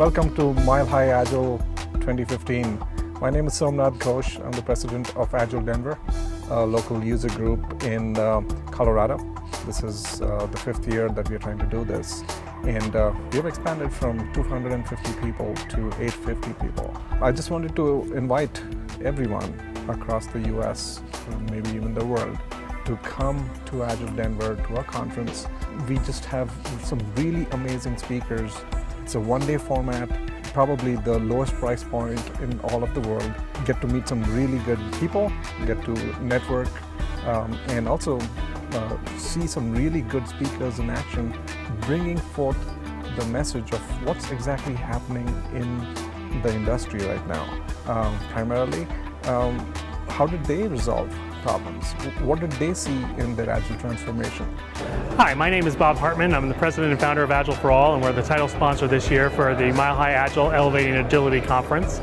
Welcome to Mile High Agile 2015. My name is Somnath Ghosh. I'm the president of Agile Denver, a local user group in Colorado. This is the fifth year that we are trying to do this. And we have expanded from 250 people to 850 people. I just wanted to invite everyone across the US, maybe even the world, to come to Agile Denver, to our conference. We just have some really amazing speakers. It's a one-day format, probably the lowest price point in all of the world. Get to meet some really good people, get to network, and also see some really good speakers in action, bringing forth the message of what's exactly happening in the industry right now. Primarily, how did they resolve problems? What did they see in their Agile transformation? Hi, my name is Bob Hartman. I'm the president and founder of Agile for All, and we're the title sponsor this year for the Mile High Agile Elevating Agility Conference.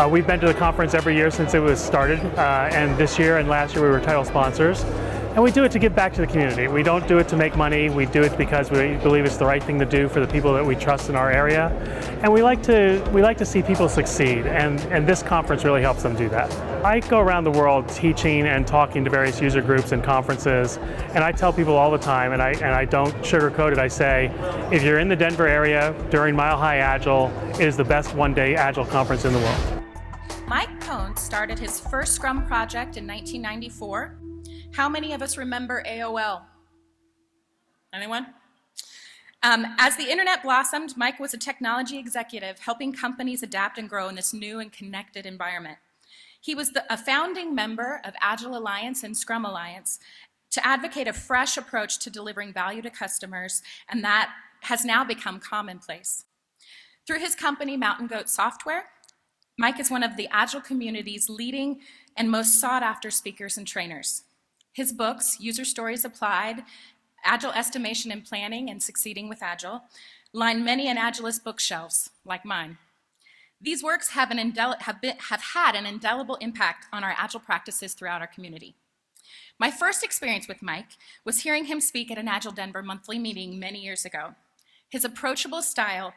We've been to the conference every year since it was started, and this year and last year we were title sponsors. And we do it to give back to the community. We don't do it to make money. We do it because we believe it's the right thing to do for the people that we trust in our area. And we like to see people succeed, and this conference really helps them do that. I go around the world teaching and talking to various user groups and conferences, and I tell people all the time, and I don't sugarcoat it, I say, if you're in the Denver area during Mile High Agile, it is the best one-day Agile conference in the world. MikeCohn started his first Scrum project in 1994. How many of us remember AOL? Anyone? As the internet blossomed, Mike was a technology executive helping companies adapt and grow in this new and connected environment. He was a founding member of Agile Alliance and Scrum Alliance to advocate a fresh approach to delivering value to customers, and that has now become commonplace. Through his company, Mountain Goat Software, Mike is one of the Agile community's leading and most sought-after speakers and trainers. His books, User Stories Applied, Agile Estimation and Planning, and Succeeding with Agile, line many an Agilist bookshelves, like mine. These works have had an indelible impact on our Agile practices throughout our community. My first experience with Mike was hearing him speak at an Agile Denver monthly meeting many years ago. His approachable style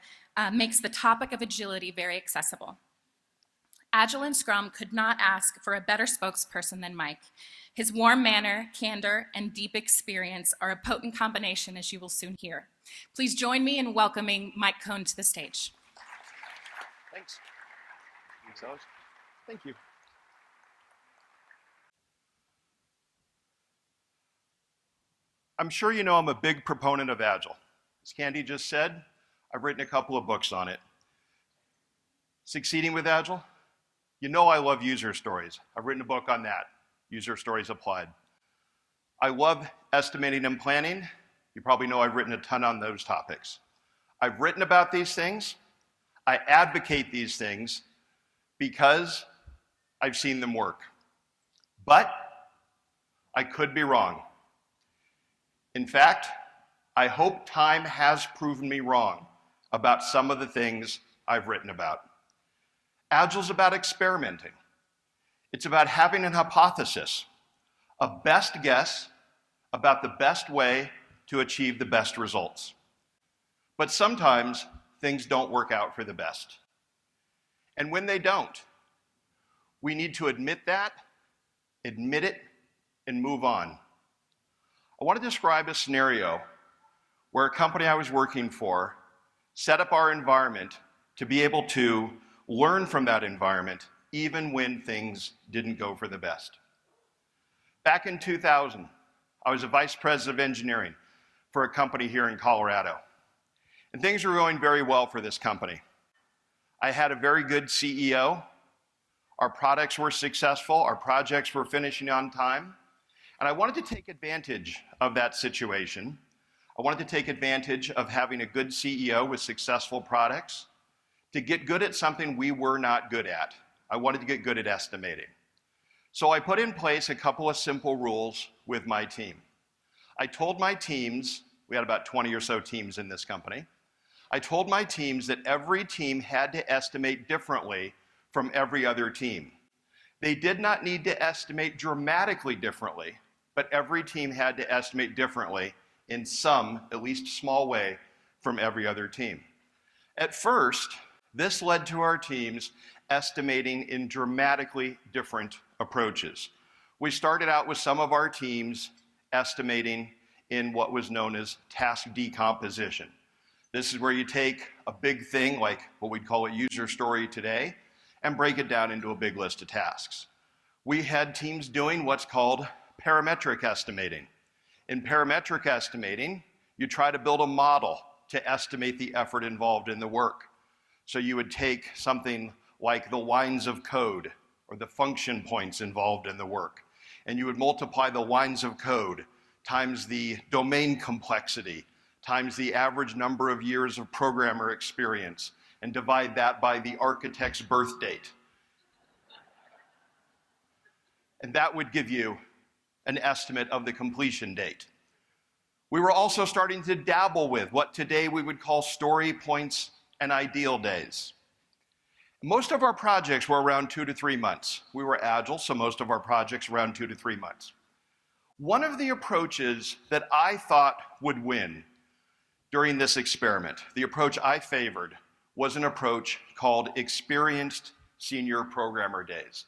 makes the topic of agility very accessible. Agile and Scrum could not ask for a better spokesperson than Mike. His warm manner, candor, and deep experience are a potent combination, as you will soon hear. Please join me in welcoming MikeCohn to the stage. Thanks. Thanks, Alex. Thank you. I'm sure you know I'm a big proponent of Agile. As Candy just said, I've written a couple of books on it. Succeeding with Agile? You know I love user stories. I've written a book on that, User Stories Applied. I love estimating and planning. You probably know I've written a ton on those topics. I've written about these things. I advocate these things because I've seen them work. But I could be wrong. In fact, I hope time has proven me wrong about some of the things I've written about. Agile's about experimenting. It's about having an hypothesis, a best guess about the best way to achieve the best results. But sometimes things don't work out for the best. And when they don't, we need to admit that, admit it, and move on. I want to describe a scenario where a company I was working for set up our environment to be able to learn from that environment even when things didn't go for the best. Back in 2000, I was a vice president of engineering for a company here in Colorado. And things were going very well for this company. I had a very good CEO. Our products were successful. Our projects were finishing on time. And I wanted to take advantage of that situation. I wanted to take advantage of having a good CEO with successful products to get good at something we were not good at. I wanted to get good at estimating. So I put in place a couple of simple rules with my team. I told my teams, we had about 20 or so teams in this company, I told my teams that every team had to estimate differently from every other team. They did not need to estimate dramatically differently, but every team had to estimate differently in some, at least small way, from every other team. At first, This led to our teams estimating in dramatically different approaches. We started out with some of our teams estimating in what was known as task decomposition. This is where you take a big thing, like what we'd call a user story today, and break it down into a big list of tasks. We had teams doing what's called parametric estimating. In parametric estimating, you try to build a model to estimate the effort involved in the work. So you would take something like the lines of code or the function points involved in the work, and you would multiply the lines of code times the domain complexity times the average number of years of programmer experience and divide that by the architect's birth date. And that would give you an estimate of the completion date. We were also starting to dabble with what today we would call story points and ideal days. Most of our projects were around 2 to 3 months. We were agile, so most of our projects around 2 to 3 months. One of the approaches that I thought would win during this experiment, the approach I favored, was an approach called experienced senior programmer days.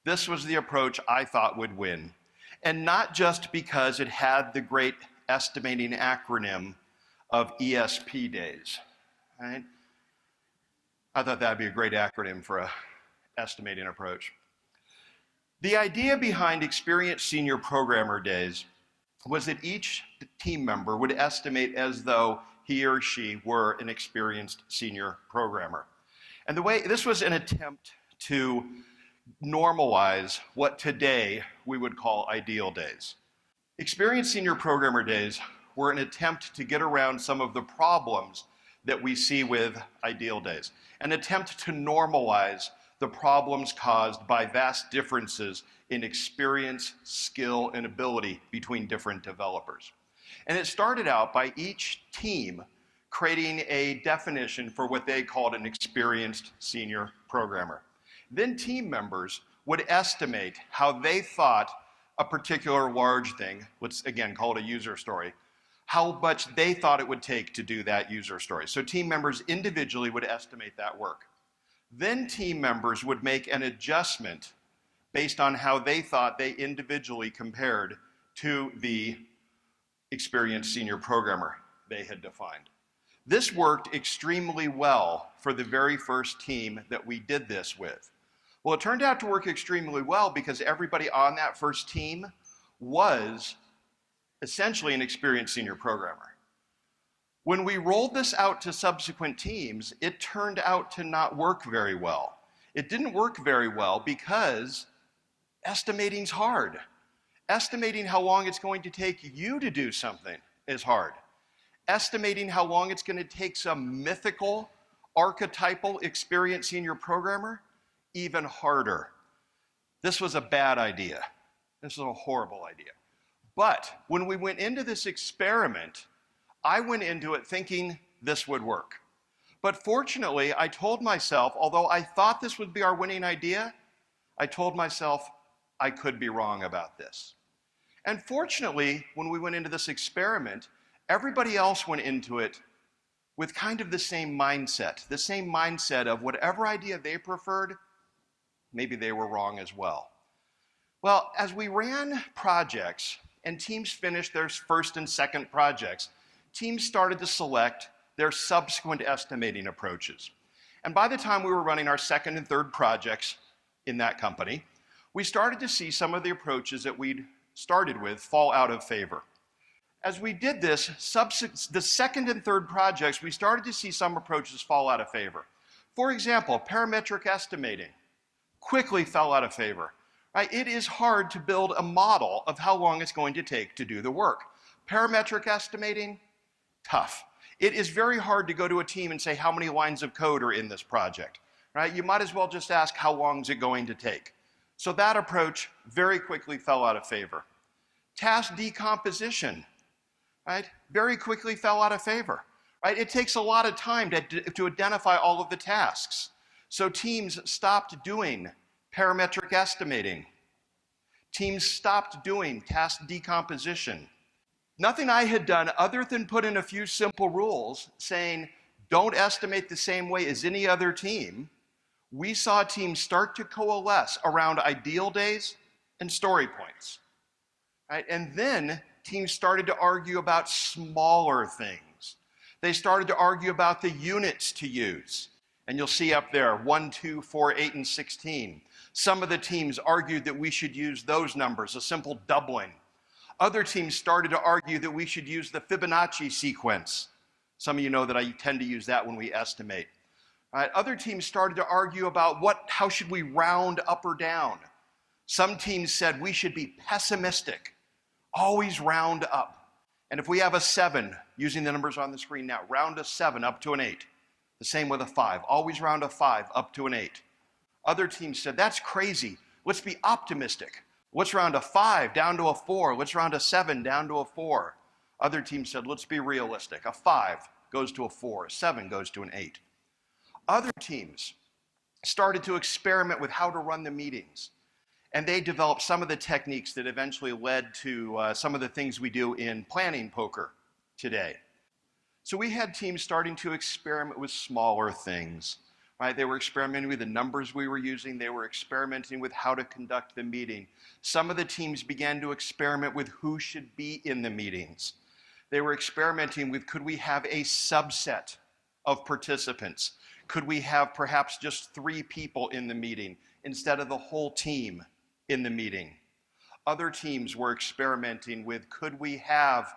This was the approach I thought would win, and not just because it had the great estimating acronym of ESP days, right? I thought that'd be a great acronym for an estimating approach. The idea behind experienced senior programmer days was that each team member would estimate as though he or she were an experienced senior programmer. And this was an attempt to normalize what today we would call ideal days. Experienced senior programmer days were an attempt to get around some of the problems that we see with ideal days, an attempt to normalize the problems caused by vast differences in experience, skill, and ability between different developers. And it started out by each team creating a definition for what they called an experienced senior programmer. Then team members would estimate how they thought a particular large thing, let's again call it a user story, how much they thought it would take to do that user story. So team members individually would estimate that work. Then team members would make an adjustment based on how they thought they individually compared to the experienced senior programmer they had defined. This worked extremely well for the very first team that we did this with. Well, it turned out to work extremely well because everybody on that first team was essentially an experienced senior programmer. When we rolled this out to subsequent teams, it turned out to not work very well. It didn't work very well because estimating's hard. Estimating how long it's going to take you to do something is hard. Estimating how long it's going to take some mythical, archetypal, experienced senior programmer, even harder. This was a bad idea. This was a horrible idea. But when we went into this experiment, I went into it thinking this would work. But fortunately, I told myself, although I thought this would be our winning idea, I told myself I could be wrong about this. And fortunately, when we went into this experiment, everybody else went into it with kind of the same mindset of whatever idea they preferred, maybe they were wrong as well. Well, as we ran projects and teams finished their first and second projects, teams started to select their subsequent estimating approaches. And by the time we were running our second and third projects in that company, we started to see some of the approaches that we'd started with fall out of favor. As we did this, the second and third projects, we started to see some approaches fall out of favor. For example, parametric estimating quickly fell out of favor. Right? It is hard to build a model of how long it's going to take to do the work. Parametric estimating, tough. It is very hard to go to a team and say how many lines of code are in this project. Right? You might as well just ask how long is it going to take. So that approach very quickly fell out of favor. Task decomposition, right? Very quickly fell out of favor. Right? It takes a lot of time to identify all of the tasks. So teams stopped doing parametric estimating. Teams stopped doing task decomposition. Nothing I had done other than put in a few simple rules saying, don't estimate the same way as any other team, we saw teams start to coalesce around ideal days and story points. Right? And then teams started to argue about smaller things. They started to argue about the units to use. And you'll see up there, 1, 2, 4, 8, and 16. Some of the teams argued that we should use those numbers, a simple doubling. Other teams started to argue that we should use the Fibonacci sequence. Some of you know that I tend to use that when we estimate. Right? Other teams started to argue about how should we round up or down. Some teams said we should be pessimistic, always round up. And if we have a 7, using the numbers on the screen now, round a 7 up to an 8. The same with a 5, always round a 5 up to an 8. Other teams said, that's crazy, let's be optimistic. Let's round a 5 down to a 4, let's round a 7 down to a 4. Other teams said, let's be realistic. A 5 goes to a 4, a 7 goes to an 8. Other teams started to experiment with how to run the meetings. And they developed some of the techniques that eventually led to some of the things we do in planning poker today. So we had teams starting to experiment with smaller things. Right? They were experimenting with the numbers we were using. They were experimenting with how to conduct the meeting. Some of the teams began to experiment with who should be in the meetings. They were experimenting with, could we have a subset of participants? Could we have perhaps just 3 people in the meeting instead of the whole team in the meeting? Other teams were experimenting with, could we have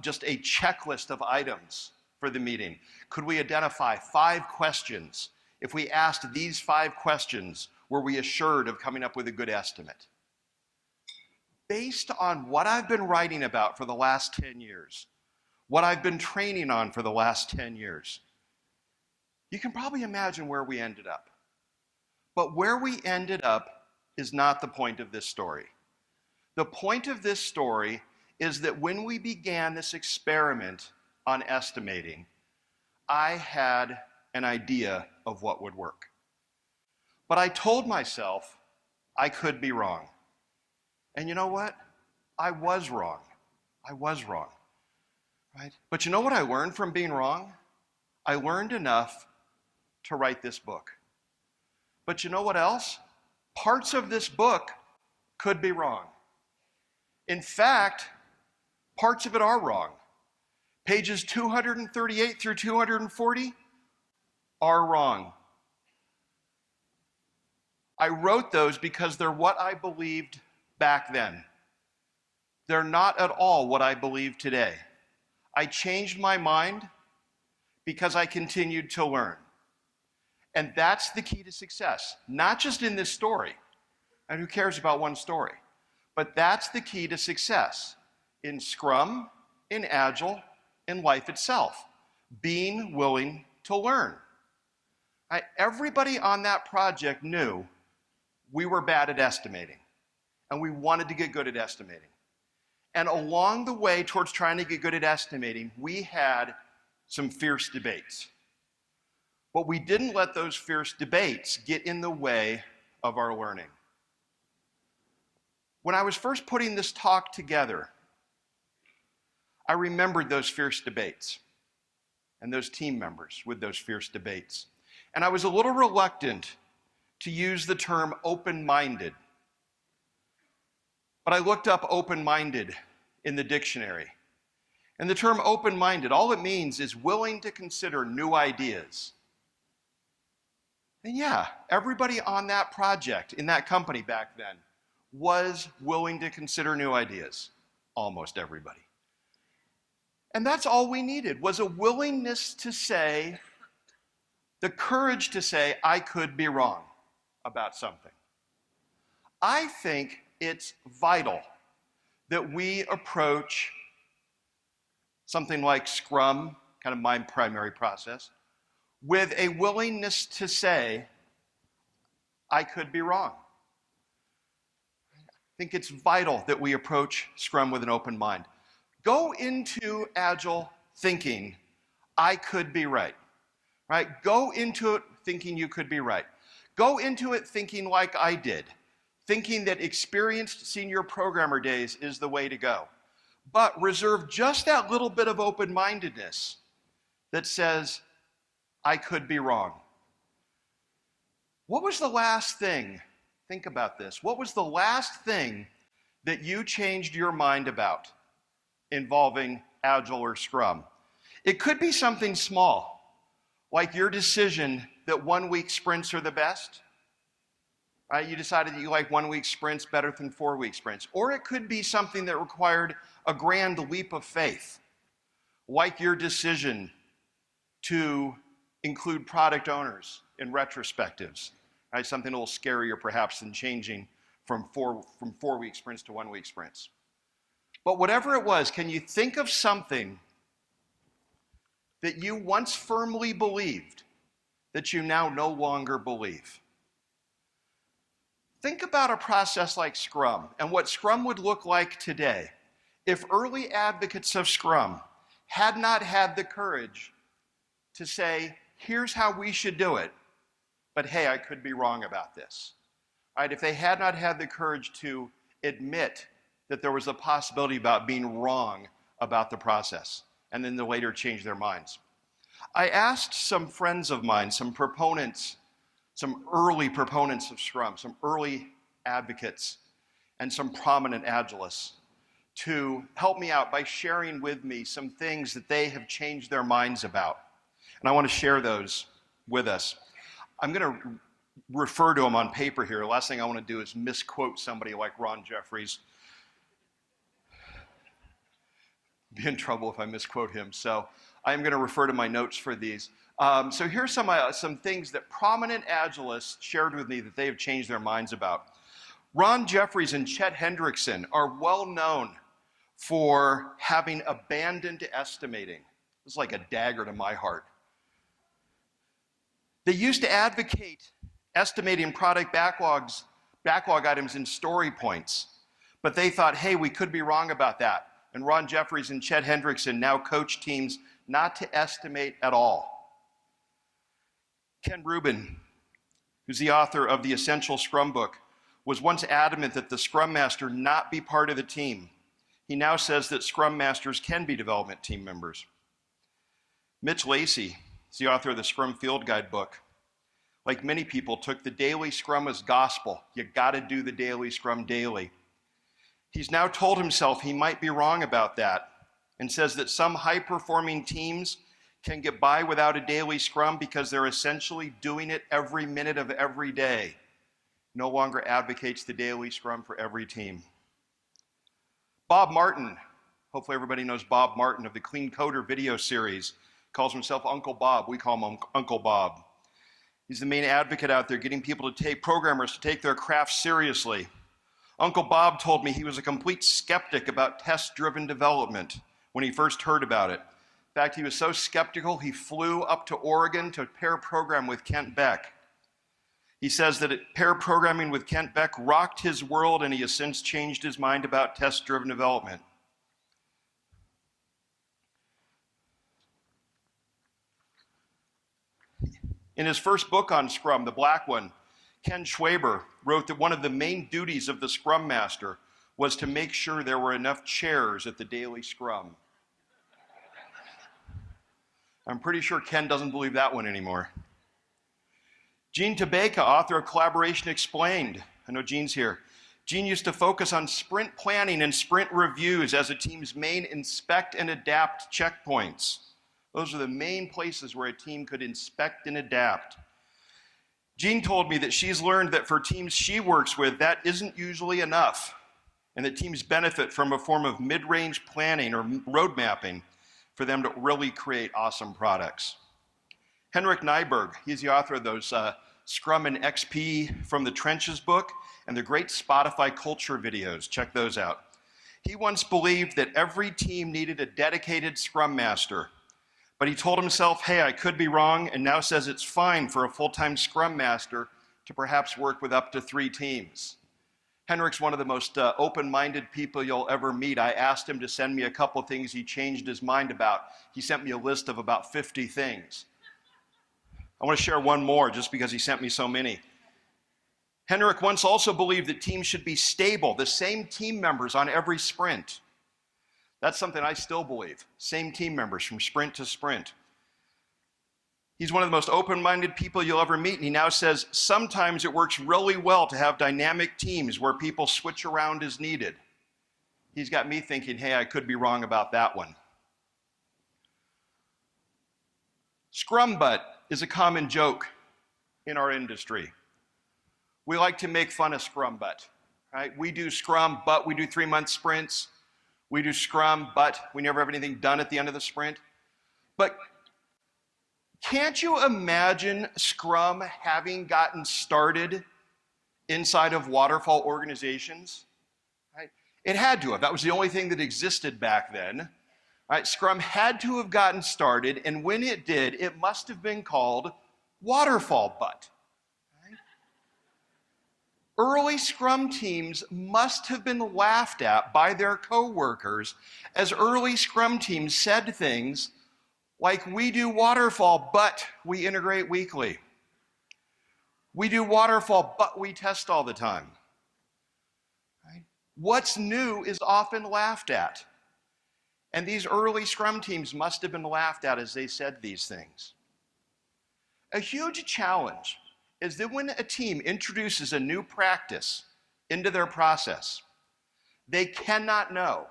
just a checklist of items for the meeting? Could we identify 5 questions? If we asked these 5 questions, were we assured of coming up with a good estimate? Based on what I've been writing about for the last 10 years, what I've been training on for the last 10 years, you can probably imagine where we ended up. But where we ended up is not the point of this story. The point of this story is that when we began this experiment on estimating, I had an idea of what would work. But I told myself I could be wrong. And you know what? I was wrong. I was wrong. Right? But you know what I learned from being wrong? I learned enough to write this book. But you know what else? Parts of this book could be wrong. In fact, parts of it are wrong. Pages 238 through 240 are wrong. I wrote those because they're what I believed back then. They're not at all what I believe today. I changed my mind because I continued to learn. And that's the key to success, not just in this story, and who cares about one story, but that's the key to success in Scrum, in Agile, in life itself, being willing to learn. Everybody on that project knew we were bad at estimating, and we wanted to get good at estimating. And along the way towards trying to get good at estimating, we had some fierce debates. But we didn't let those fierce debates get in the way of our learning. When I was first putting this talk together, I remembered those fierce debates and those team members with those fierce debates. And I was a little reluctant to use the term open-minded. But I looked up open-minded in the dictionary. And the term open-minded, all it means is willing to consider new ideas. And yeah, everybody on that project, in that company back then, was willing to consider new ideas. Almost everybody. And that's all we needed, was a willingness to say, the courage to say, I could be wrong about something. I think it's vital that we approach something like Scrum, kind of my primary process, with a willingness to say, I could be wrong. I think it's vital that we approach Scrum with an open mind. Go into Agile thinking, I could be right. Right? Go into it thinking you could be right. Go into it thinking like I did, thinking that experienced senior programmer days is the way to go. But reserve just that little bit of open-mindedness that says, I could be wrong? What was the last thing, think about this, what was the last thing that you changed your mind about involving Agile or Scrum? It could be something small, like your decision that 1 week sprints are the best. Right? You decided that you like 1 week sprints better than 4 week sprints. Or it could be something that required a grand leap of faith, like your decision to include product owners in retrospectives. Right? Something a little scarier perhaps than changing from 4 week sprints to 1 week sprints. But whatever it was, can you think of something that you once firmly believed that you now no longer believe? Think about a process like Scrum and what Scrum would look like today if early advocates of Scrum had not had the courage to say, here's how we should do it, but hey, I could be wrong about this. Right? If they had not had the courage to admit that there was a possibility about being wrong about the process, and then to later change their minds. I asked some friends of mine, some proponents, some early proponents of Scrum, some early advocates, and some prominent Agilists to help me out by sharing with me some things that they have changed their minds about. And I want to share those with us. I'm going to refer to them on paper here. The last thing I want to do is misquote somebody like Ron Jeffries. Be in trouble if I misquote him. So I'm going to refer to my notes for these. So here's some things that prominent Agilists shared with me that they have changed their minds about. Ron Jeffries and Chet Hendrickson are well known for having abandoned estimating. It's like a dagger to my heart. They used to advocate estimating product backlog items in story points, but they thought, hey, we could be wrong about that. And Ron Jeffries and Chet Hendrickson now coach teams not to estimate at all. Ken Rubin, who's the author of the Essential Scrum book, was once adamant that the Scrum Master not be part of the team. He now says that Scrum Masters can be development team members. Mitch Lacey is the author of the Scrum Field Guide book. Like many people, took the daily Scrum as gospel. You gotta do the daily Scrum daily. He's now told himself he might be wrong about that and says that some high-performing teams can get by without a daily Scrum because they're essentially doing it every minute of every day. No longer advocates the daily Scrum for every team. Bob Martin, hopefully everybody knows Bob Martin of the Clean Coder video series, calls himself Uncle Bob. We call him Uncle Bob. He's the main advocate out there, getting programmers to take their craft seriously. Uncle Bob told me he was a complete skeptic about test-driven development when he first heard about it. In fact, he was so skeptical, he flew up to Oregon to pair program with Kent Beck. He says that pair programming with Kent Beck rocked his world, and he has since changed his mind about test-driven development. In his first book on Scrum, the black one, Ken Schwaber wrote that one of the main duties of the Scrum Master was to make sure there were enough chairs at the daily Scrum. I'm pretty sure Ken doesn't believe that one anymore. Gene Tabeka, author of Collaboration Explained. I know Gene's here. Gene used to focus on sprint planning and sprint reviews as a team's main inspect and adapt checkpoints. Those are the main places where a team could inspect and adapt. Jean told me that she's learned that for teams she works with, that isn't usually enough, and that teams benefit from a form of mid-range planning or road mapping for them to really create awesome products. Henrik Nyberg, he's the author of those Scrum and XP from the Trenches book and the great Spotify culture videos. Check those out. He once believed that every team needed a dedicated Scrum Master, but he told himself, hey, I could be wrong, and now says it's fine for a full-time Scrum Master to perhaps work with up to 3 teams. Henrik's one of the most open-minded people you'll ever meet. I asked him to send me a couple things he changed his mind about. He sent me a list of about 50 things. I want to share one more just because he sent me so many. Henrik once also believed that teams should be stable, the same team members on every sprint. That's something I still believe, same team members from sprint to sprint. He's one of the most open-minded people you'll ever meet, and he now says sometimes it works really well to have dynamic teams where people switch around as needed. He's got me thinking, hey, I could be wrong about that one. Scrum butt is a common joke in our industry. We like to make fun of Scrum butt, right? We do Scrum, but we do 3-month sprints. We do Scrum, but we never have anything done at the end of the sprint. But can't you imagine Scrum having gotten started inside of waterfall organizations? Right? It had to have. That was the only thing that existed back then. Right? Scrum had to have gotten started, and when it did, it must have been called waterfall butt. Right? Early Scrum teams must have been laughed at by their coworkers as early Scrum teams said things like, we do waterfall, but we integrate weekly. We do waterfall, but we test all the time. Right? What's new is often laughed at. And these early Scrum teams must have been laughed at as they said these things. A huge challenge is that when a team introduces a new practice into their process, they cannot know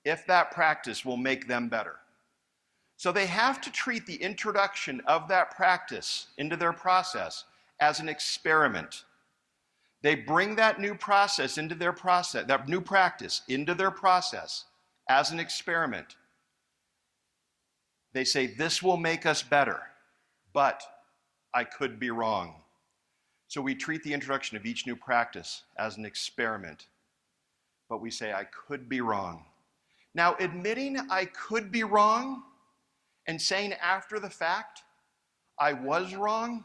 if that practice will make them better. So they have to treat the introduction of that practice into their process as an experiment. They bring that new process into their process, that new practice into their process as an experiment. They say, this will make us better, but I could be wrong. So we treat the introduction of each new practice as an experiment, but we say, I could be wrong. Now, admitting I could be wrong and saying after the fact, I was wrong,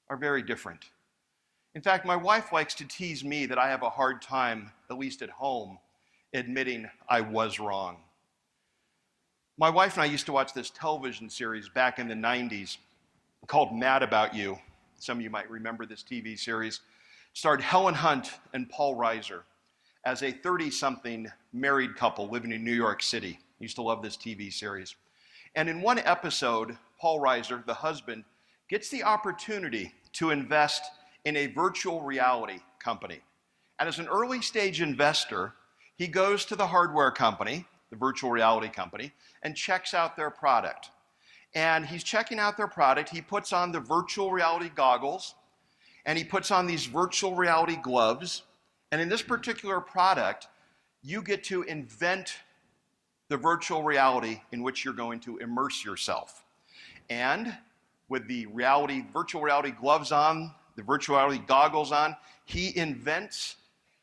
are very different. In fact, my wife likes to tease me that I have a hard time, at least at home, admitting I was wrong. My wife and I used to watch this television series back in the 90s called Mad About You. Some of you might remember this TV series. It starred Helen Hunt and Paul Reiser as a 30-something married couple living in New York City. I used to love this TV series. And in one episode, Paul Reiser, the husband, gets the opportunity to invest in a virtual reality company. And as an early stage investor, he goes to the hardware company, the virtual reality company, and checks out their product. And he's checking out their product. He puts on the virtual reality goggles, and he puts on these virtual reality gloves. And in this particular product, you get to invent the virtual reality in which you're going to immerse yourself. And with the virtual reality gloves on, the virtual reality goggles on, he invents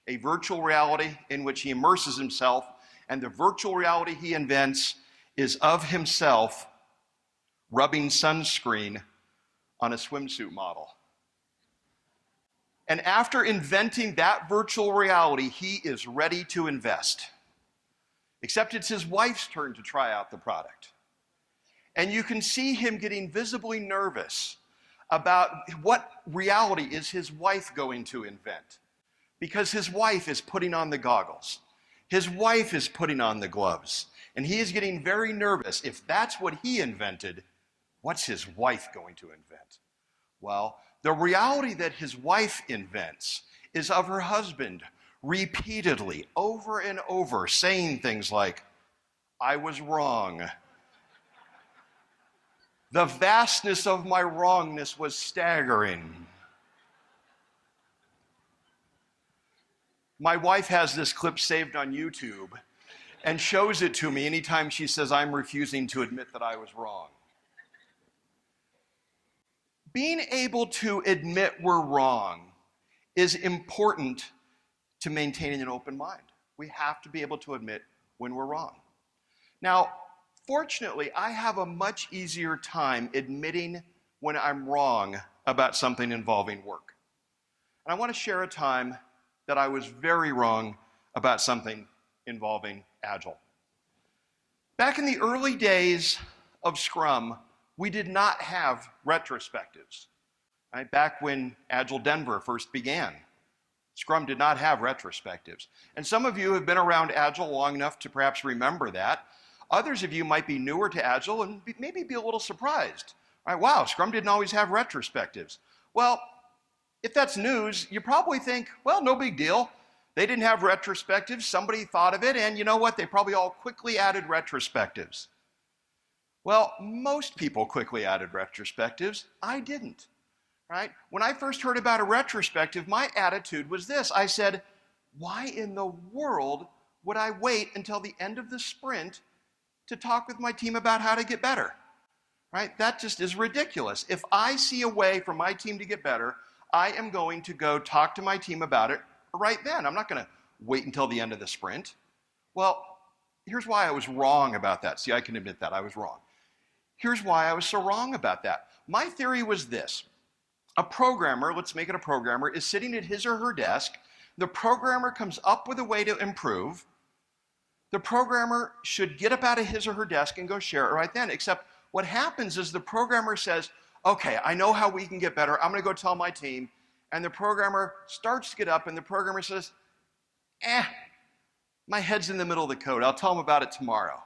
a virtual reality in which he immerses himself, and the virtual reality he invents is of himself rubbing sunscreen on a swimsuit model. And after inventing that virtual reality, he is ready to invest. Except it's his wife's turn to try out the product. And you can see him getting visibly nervous about what reality is his wife going to invent. Because his wife is putting on the goggles. His wife is putting on the gloves. And he is getting very nervous. If that's what he invented, what's his wife going to invent? Well, the reality that his wife invents is of her husband repeatedly, over and over, saying things like, I was wrong. The vastness of my wrongness was staggering. My wife has this clip saved on YouTube and shows it to me anytime she says I'm refusing to admit that I was wrong. Being able to admit we're wrong is important to maintaining an open mind. We have to be able to admit when we're wrong. Now, fortunately, I have a much easier time admitting when I'm wrong about something involving work. And I want to share a time that I was very wrong about something involving Agile. Back in the early days of Scrum, we did not have retrospectives. Right? Back when Agile Denver first began, Scrum did not have retrospectives. And some of you have been around Agile long enough to perhaps remember that. Others of you might be newer to Agile and maybe be a little surprised All right, wow, Scrum didn't always have retrospectives. Well, if that's news, you probably think, well, no big deal. They didn't have retrospectives, somebody thought of it, and you know what? They probably all quickly added retrospectives. Well, most people quickly added retrospectives. I didn't, right? When I first heard about a retrospective, my attitude was this. I said, why in the world would I wait until the end of the sprint to talk with my team about how to get better, right? That just is ridiculous. If I see a way for my team to get better, I am going to go talk to my team about it right then. I'm not going to wait until the end of the sprint. Well, here's why I was wrong about that. See, I can admit that I was wrong. Here's why I was so wrong about that. My theory was this. A programmer, let's make it a programmer, is sitting at his or her desk. The programmer comes up with a way to improve. The programmer should get up out of his or her desk and go share it right then. Except what happens is the programmer says, okay, I know how we can get better. I'm going to go tell my team. And the programmer starts to get up and the programmer says, my head's in the middle of the code. I'll tell them about it tomorrow.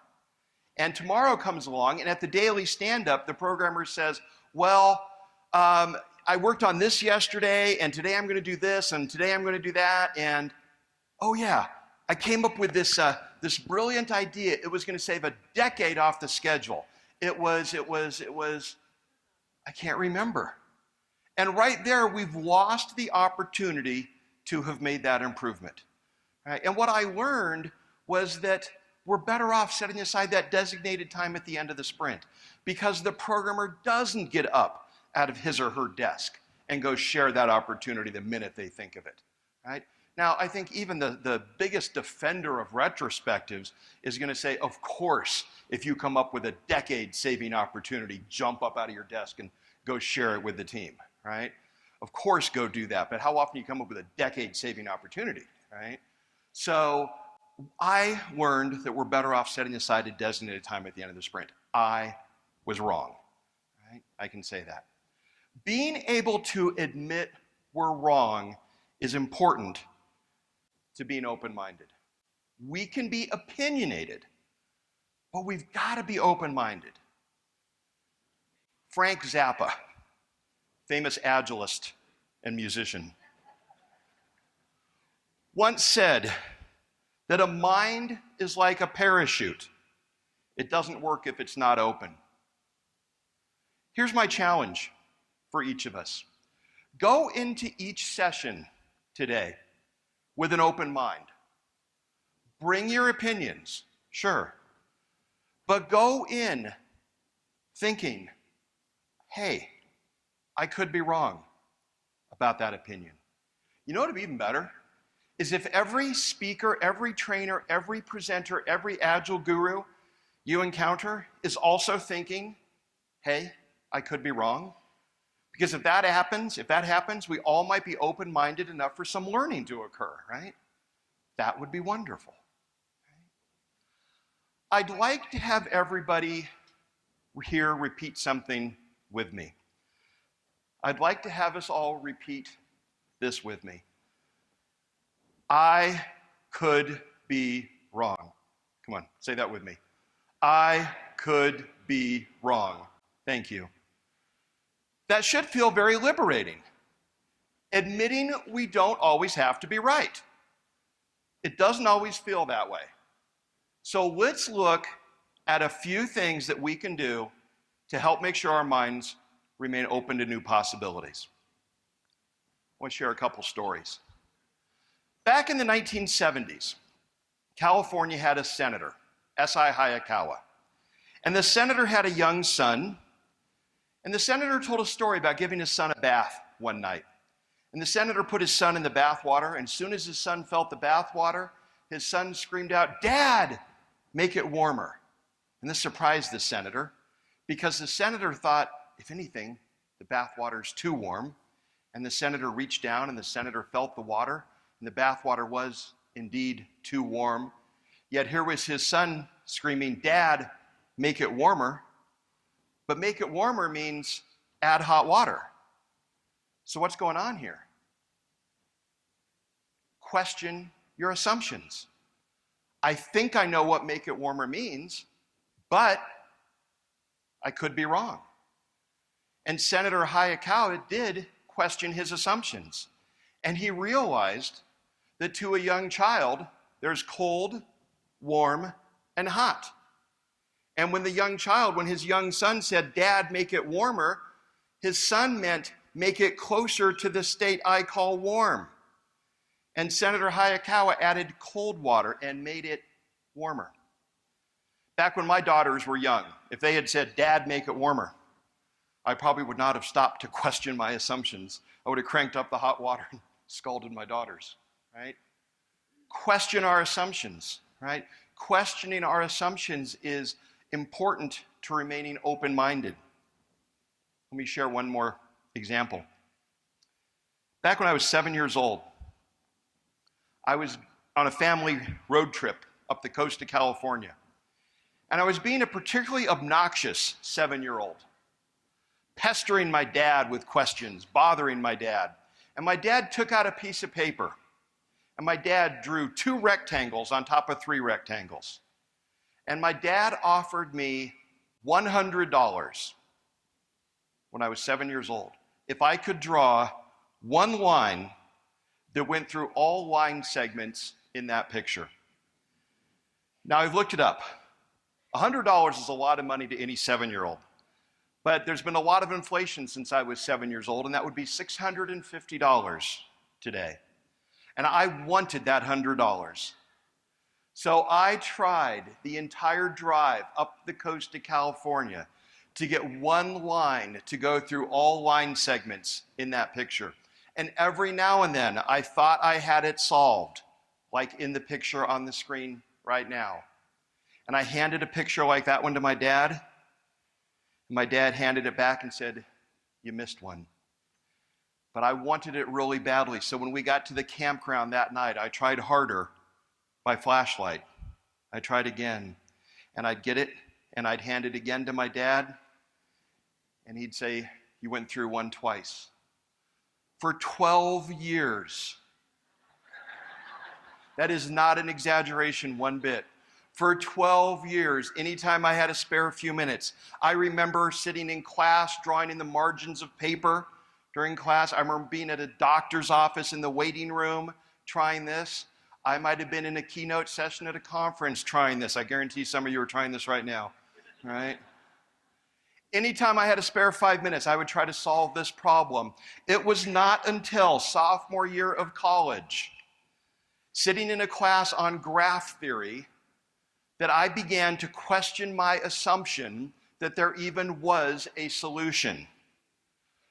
And tomorrow comes along, and at the daily stand-up, the programmer says, well, I worked on this yesterday, and today I'm going to do this, and today I'm going to do that, and oh yeah, I came up with this brilliant idea. It was going to save a decade off the schedule. It was, I can't remember. And right there, we've lost the opportunity to have made that improvement. Right? And what I learned was that we're better off setting aside that designated time at the end of the sprint because the programmer doesn't get up out of his or her desk and go share that opportunity the minute they think of it. Right? Now, I think even the biggest defender of retrospectives is going to say, of course, if you come up with a decade-saving opportunity, jump up out of your desk and go share it with the team, right? Of course, go do that, but how often do you come up with a decade-saving opportunity, right? So I learned that we're better off setting aside a designated time at the end of the sprint. I was wrong, right? I can say that. Being able to admit we're wrong is important to being open-minded. We can be opinionated, but we've got to be open-minded. Frank Zappa, famous Agilist and musician, once said that a mind is like a parachute. It doesn't work if it's not open. Here's my challenge for each of us. Go into each session today with an open mind. Bring your opinions, sure, but go in thinking, hey, I could be wrong about that opinion. You know what would be even better? Is if every speaker, every trainer, every presenter, every Agile guru you encounter is also thinking, hey, I could be wrong. Because if that happens, we all might be open-minded enough for some learning to occur, right? That would be wonderful. I'd like to have everybody here repeat something with me. I'd like to have us all repeat this with me. I could be wrong. Come on, say that with me. I could be wrong. Thank you. That should feel very liberating. Admitting we don't always have to be right. It doesn't always feel that way. So let's look at a few things that we can do to help make sure our minds remain open to new possibilities. I want to share a couple stories. Back in the 1970s, California had a senator, S.I. Hayakawa. And the senator had a young son. And the senator told a story about giving his son a bath one night. And the senator put his son in the bath water, and as soon as his son felt the bath water, his son screamed out, "Dad, make it warmer." And this surprised the senator, because the senator thought, if anything, the bath water's too warm. And the senator reached down, and the senator felt the water, and the bath water was indeed too warm. Yet here was his son screaming, "Dad, make it warmer." But make it warmer means add hot water. So what's going on here? Question your assumptions. I think I know what make it warmer means, but I could be wrong. And Senator Hayakawa did question his assumptions. And he realized that to a young child, there's cold, warm, and hot. And when his young son said, "Dad, make it warmer," his son meant, "Make it closer to the state I call warm." And Senator Hayakawa added cold water and made it warmer. Back when my daughters were young, if they had said, "Dad, make it warmer," I probably would not have stopped to question my assumptions. I would have cranked up the hot water and scalded my daughters, right? Question our assumptions, right? Questioning our assumptions is important to remaining open-minded. Let me share one more example. Back when I was 7 years old, I was on a family road trip up the coast of California. And I was being a particularly obnoxious 7-year-old, pestering my dad with questions, bothering my dad. And my dad took out a piece of paper, and my dad drew 2 rectangles on top of 3 rectangles. And my dad offered me $100 when I was 7 years old if I could draw one line that went through all line segments in that picture. Now, I've looked it up. $100 is a lot of money to any 7-year-old. But there's been a lot of inflation since I was 7 years old, and that would be $650 today. And I wanted that $100. So I tried the entire drive up the coast of California to get one line to go through all line segments in that picture. And every now and then, I thought I had it solved, like in the picture on the screen right now. And I handed a picture like that one to my dad. And my dad handed it back and said, "You missed one." But I wanted it really badly. So when we got to the campground that night, I tried harder by flashlight. I tried again. And I'd get it, and I'd hand it again to my dad. And he'd say, "You went through one twice." For 12 years. That is not an exaggeration one bit. For 12 years, anytime I had a spare few minutes, I remember sitting in class, drawing in the margins of paper during class. I remember being at a doctor's office in the waiting room trying this. I might have been in a keynote session at a conference trying this. I guarantee some of you are trying this right now, right? Anytime I had a spare 5 minutes, I would try to solve this problem. It was not until sophomore year of college, sitting in a class on graph theory, that I began to question my assumption that there even was a solution.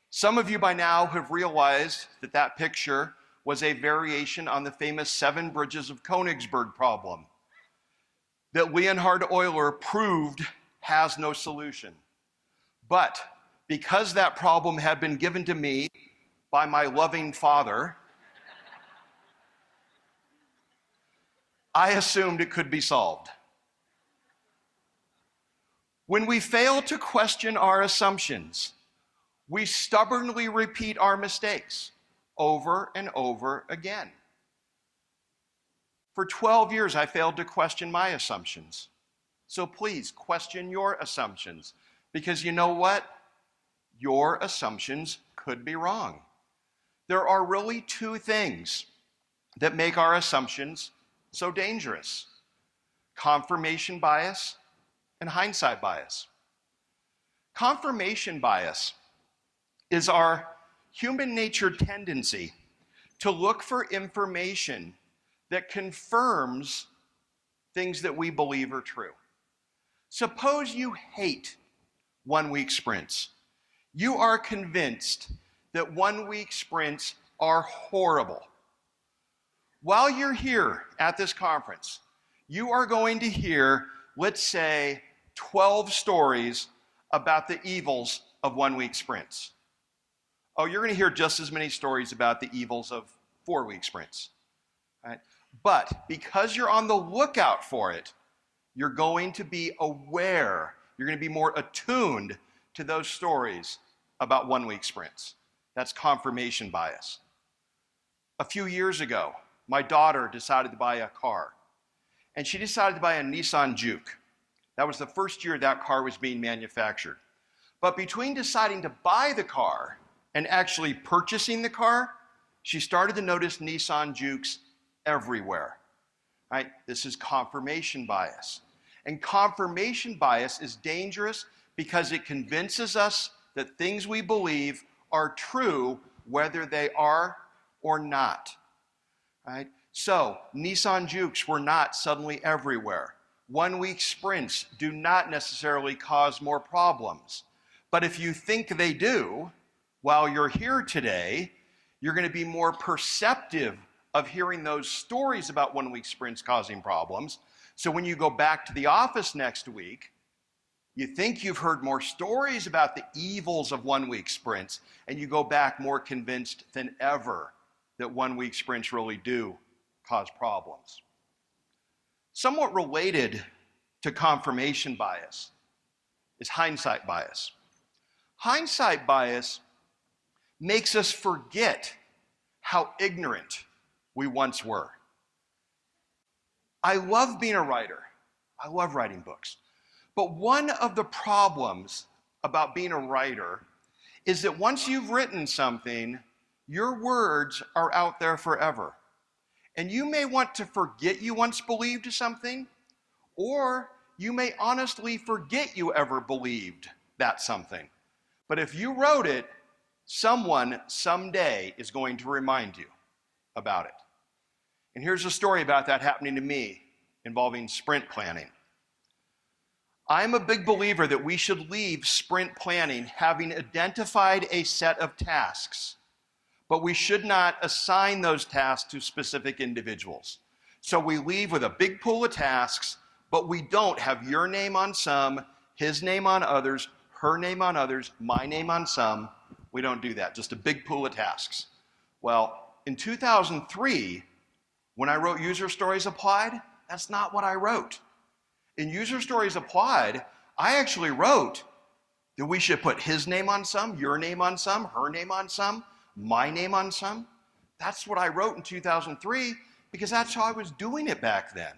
Some of you by now have realized that that picture was a variation on the famous 7 bridges of Königsberg problem that Leonhard Euler proved has no solution. But because that problem had been given to me by my loving father, I assumed it could be solved. When we fail to question our assumptions, we stubbornly repeat our mistakes over and over again. For 12 years, I failed to question my assumptions. So please question your assumptions, because you know what? Your assumptions could be wrong. There are really 2 things that make our assumptions so dangerous: confirmation bias and hindsight bias. Confirmation bias is our human nature tendency to look for information that confirms things that we believe are true. Suppose you hate 1-week sprints. You are convinced that 1-week sprints are horrible. While you're here at this conference, you are going to hear, let's say, 12 stories about the evils of 1-week sprints. Oh, you're going to hear just as many stories about the evils of 4-week sprints. Right? But because you're on the lookout for it, you're going to be aware, you're going to be more attuned to those stories about 1-week sprints. That's confirmation bias. A few years ago, my daughter decided to buy a car. And she decided to buy a Nissan Juke. That was the first year that car was being manufactured. But between deciding to buy the car and actually purchasing the car, she started to notice Nissan Jukes everywhere. Right? This is confirmation bias. And confirmation bias is dangerous because it convinces us that things we believe are true whether they are or not. Right? So, Nissan Jukes were not suddenly everywhere. 1 week sprints do not necessarily cause more problems. But if you think they do, while you're here today, you're going to be more perceptive of hearing those stories about 1 week sprints causing problems. So when you go back to the office next week, you think you've heard more stories about the evils of 1 week sprints, and you go back more convinced than ever that 1 week sprints really do cause problems. Somewhat related to confirmation bias is hindsight bias. Hindsight bias makes us forget how ignorant we once were. I love being a writer. I love writing books. But one of the problems about being a writer is that once you've written something, your words are out there forever. And you may want to forget you once believed something, or you may honestly forget you ever believed that something. But if you wrote it, someone someday is going to remind you about it. And here's a story about that happening to me involving sprint planning. I'm a big believer that we should leave sprint planning having identified a set of tasks, but we should not assign those tasks to specific individuals. So we leave with a big pool of tasks, but we don't have your name on some, his name on others, her name on others, my name on some. We don't do that, just a big pool of tasks. Well, in 2003, when I wrote User Stories Applied, that's not what I wrote. In User Stories Applied, I actually wrote that we should put his name on some, your name on some, her name on some, my name on some. That's what I wrote in 2003 because that's how I was doing it back then.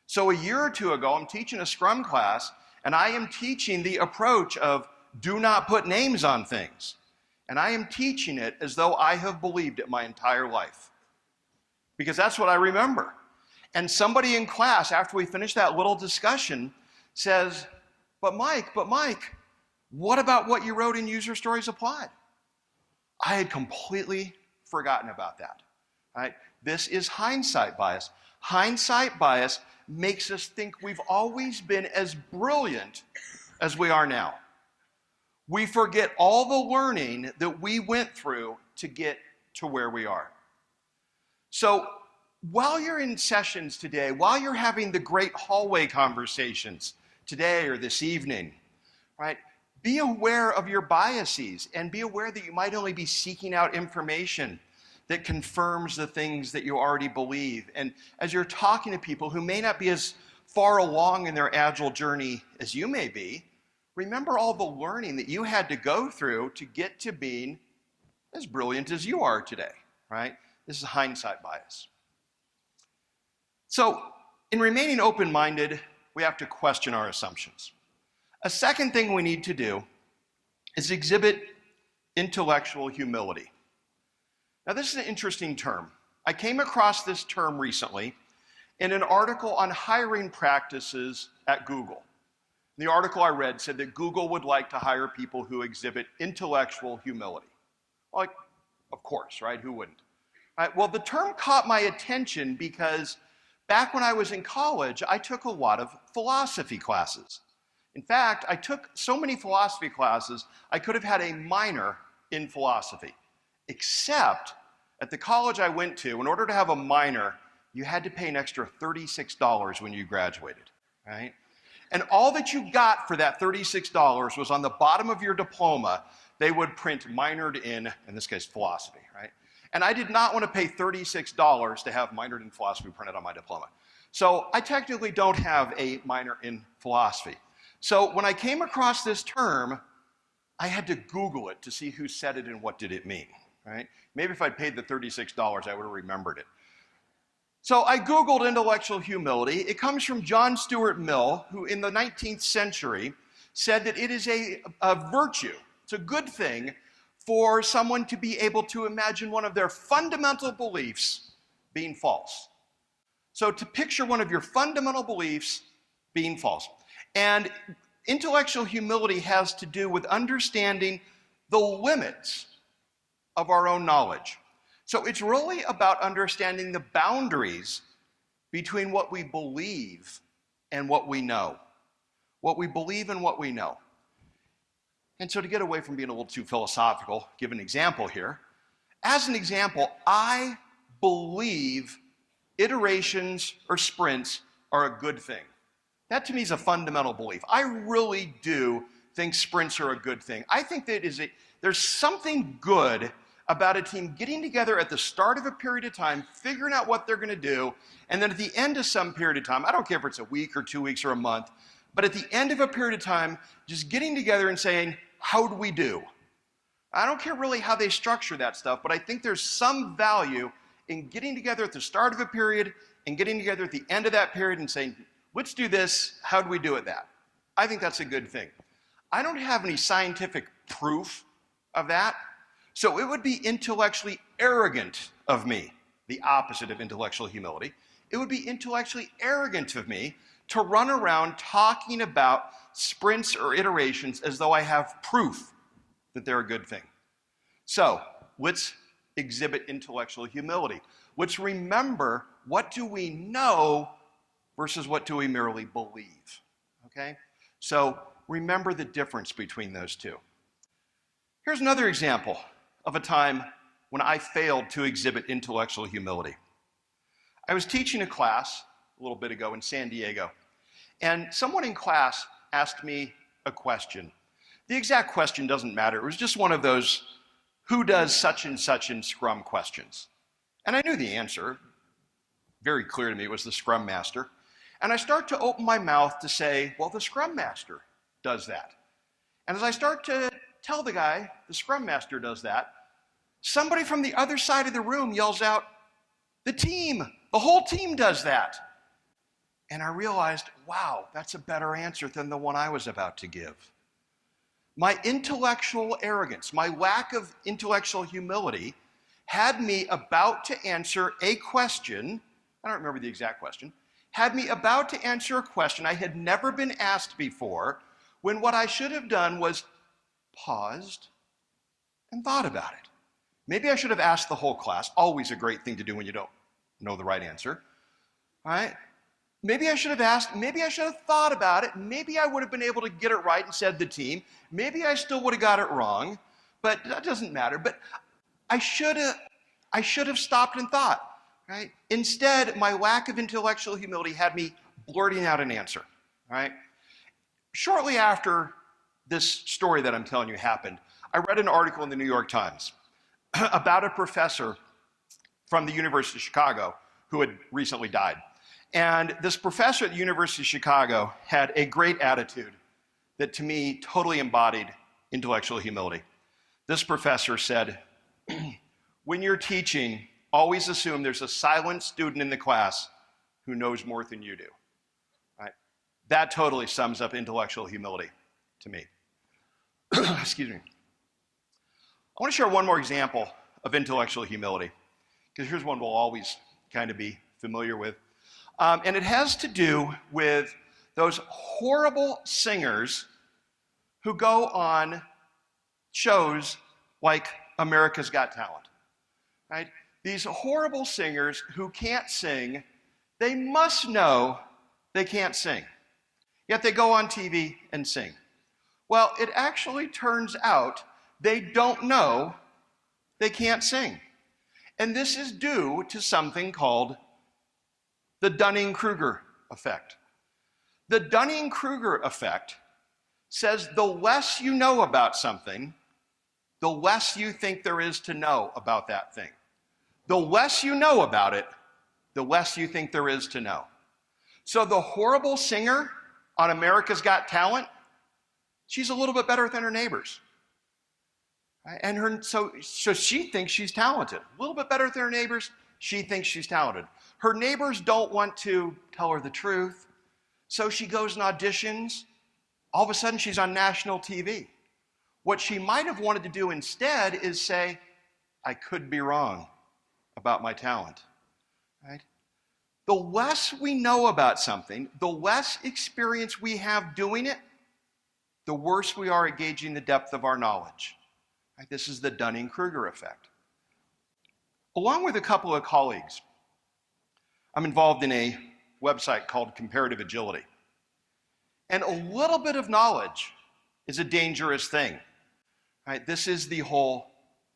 So a year or two ago, I'm teaching a Scrum class, and I am teaching the approach of do not put names on things. And I am teaching it as though I have believed it my entire life. Because that's what I remember. And somebody in class, after we finished that little discussion, says, but Mike, what about what you wrote in User Stories Applied? I had completely forgotten about that. Right? This is hindsight bias. Hindsight bias makes us think we've always been as brilliant as we are now. We forget all the learning that we went through to get to where we are. So while you're in sessions today, while you're having the great hallway conversations today or this evening, right, be aware of your biases and be aware that you might only be seeking out information that confirms the things that you already believe. And as you're talking to people who may not be as far along in their Agile journey as you may be, remember all the learning that you had to go through to get to being as brilliant as you are today, right? This is hindsight bias. So, in remaining open-minded, we have to question our assumptions. A second thing we need to do is exhibit intellectual humility. Now, this is an interesting term. I came across this term recently in an article on hiring practices at Google. The article I read said that Google would like to hire people who exhibit intellectual humility. Like, of course, right? Who wouldn't? Right? Well, the term caught my attention because back when I was in college, I took a lot of philosophy classes. In fact, I took so many philosophy classes, I could have had a minor in philosophy. Except at the college I went to, in order to have a minor, you had to pay an extra $36 when you graduated, right? And all that you got for that $36 was on the bottom of your diploma, they would print minored in this case, philosophy, right? And I did not want to pay $36 to have minored in philosophy printed on my diploma. So I technically don't have a minor in philosophy. So when I came across this term, I had to Google it to see who said it and what did it mean, right? Maybe if I'd paid the $36, I would have remembered it. So I Googled intellectual humility. It comes from John Stuart Mill, who in the 19th century said that it is a virtue, it's a good thing for someone to be able to imagine one of their fundamental beliefs being false. So to picture one of your fundamental beliefs being false. And intellectual humility has to do with understanding the limits of our own knowledge. So it's really about understanding the boundaries between what we believe and what we know. What we believe and what we know. And so to get away from being a little too philosophical, give an example here. As an example, I believe iterations or sprints are a good thing. That to me is a fundamental belief. I really do think sprints are a good thing. I think that there's something good about a team getting together at the start of a period of time, figuring out what they're going to do, and then at the end of some period of time, I don't care if it's a week or 2 weeks or a month, but at the end of a period of time, just getting together and saying, how do we do? I don't care really how they structure that stuff, but I think there's some value in getting together at the start of a period and getting together at the end of that period and saying, let's do this, how do we do it that? I think that's a good thing. I don't have any scientific proof of that, so it would be intellectually arrogant of me, the opposite of intellectual humility. It would be intellectually arrogant of me to run around talking about sprints or iterations as though I have proof that they're a good thing. So let's exhibit intellectual humility. Let's remember, what do we know versus what do we merely believe, okay? So remember the difference between those two. Here's another example of a time when I failed to exhibit intellectual humility. I was teaching a class a little bit ago in San Diego, and someone in class asked me a question. The exact question doesn't matter. It was just one of those, who does such and such in Scrum questions. And I knew the answer. Very clear to me, it was the Scrum Master. And I start to open my mouth to say, well, the Scrum Master does that. And as I start to tell the guy, the Scrum Master does that, somebody from the other side of the room yells out, the whole team does that. And I realized, wow, that's a better answer than the one I was about to give. My intellectual arrogance, my lack of intellectual humility had me about to answer a question, I don't remember the exact question, had me about to answer a question I had never been asked before, when what I should have done was paused and thought about it. Maybe I should have asked the whole class, always a great thing to do when you don't know the right answer, all right? Maybe I should have asked, maybe I should have thought about it, maybe I would have been able to get it right and said the team, maybe I still would have got it wrong, but that doesn't matter. But I should have stopped and thought, right? Instead, my lack of intellectual humility had me blurting out an answer, right? Shortly after this story that I'm telling you happened, I read an article in the New York Times about a professor from the University of Chicago who had recently died. And this professor at the University of Chicago had a great attitude that to me totally embodied intellectual humility. This professor said, when you're teaching, always assume there's a silent student in the class who knows more than you do. Right? That totally sums up intellectual humility to me. Excuse me. I want to share one more example of intellectual humility, because here's one we'll always kind of be familiar with. And it has to do with those horrible singers who go on shows like America's Got Talent, right? These horrible singers who can't sing, they must know they can't sing, yet they go on TV and sing. Well, it actually turns out they don't know they can't sing. And this is due to something called the Dunning-Kruger effect. The Dunning-Kruger effect says the less you know about something, the less you think there is to know about that thing. The less you know about it, the less you think there is to know. So the horrible singer on America's Got Talent, she's a little bit better than her neighbors. And so she thinks she's talented. A little bit better than her neighbors, she thinks she's talented. Her neighbors don't want to tell her the truth, so she goes and auditions, All of a sudden, she's on national TV. What she might have wanted to do instead is say, I could be wrong about my talent, right? The less we know about something, the less experience we have doing it, the worse we are at gauging the depth of our knowledge. Right? This is the Dunning-Kruger effect. Along with a couple of colleagues, I'm involved in a website called Comparative Agility. And a little bit of knowledge is a dangerous thing. Right? This is the whole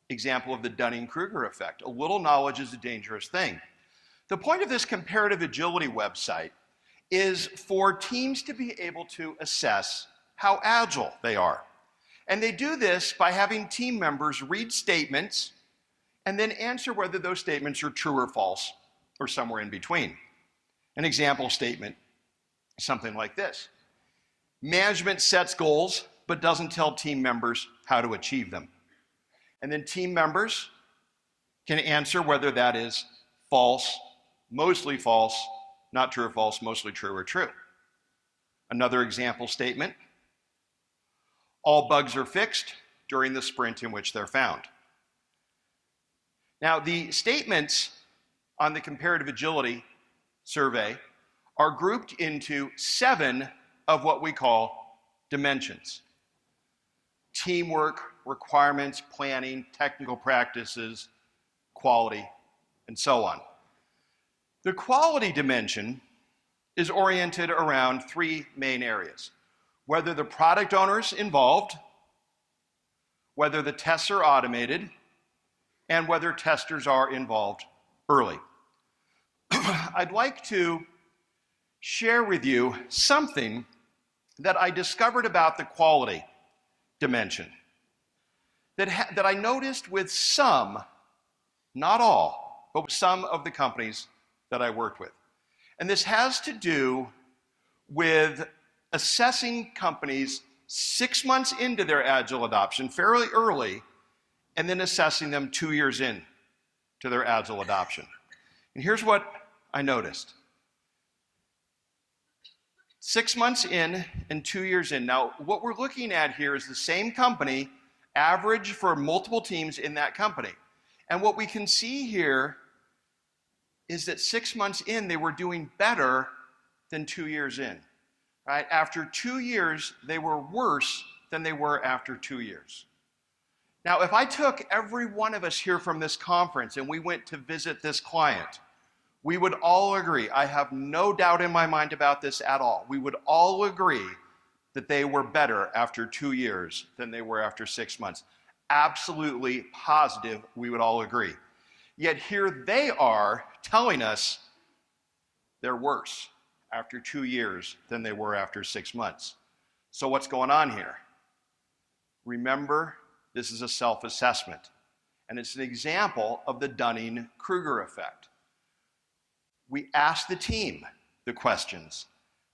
example of the Dunning-Kruger effect. A little knowledge is a dangerous thing. The point of this Comparative Agility website is for teams to be able to assess how agile they are. And they do this by having team members read statements and then answer whether those statements are true or false or somewhere in between. An example statement is something like this. Management sets goals but doesn't tell team members how to achieve them. And then team members can answer whether that is false, mostly false, not true or false, mostly true or true. Another example statement. All bugs are fixed during the sprint in which they're found. Now, the statements on the Comparative Agility survey are grouped into 7 of what we call dimensions. Teamwork, requirements, planning, technical practices, quality, and so on. The quality dimension is oriented around 3 main areas. Whether the product owner's involved, whether the tests are automated, and whether testers are involved early. I'd like to share with you something that I discovered about the quality dimension that I noticed with some, not all, but with some of the companies that I worked with. And this has to do with assessing companies 6 months into their Agile adoption, fairly early, and then assessing them 2 years in to their Agile adoption. And here's what I noticed. 6 months in and 2 years in. Now, what we're looking at here is the same company, average for multiple teams in that company. And what we can see here is that 6 months in, they were doing better than 2 years in. Right? After 2 years, they were worse than they were after 2 years. Now, if I took every one of us here from this conference and we went to visit this client, we would all agree, I have no doubt in my mind about this at all, we would all agree that they were better after 2 years than they were after 6 months. Absolutely positive, we would all agree. Yet here they are telling us they're worse after 2 years than they were after 6 months. So what's going on here? Remember, this is a self-assessment, and it's an example of the Dunning-Kruger effect. We ask the team the questions,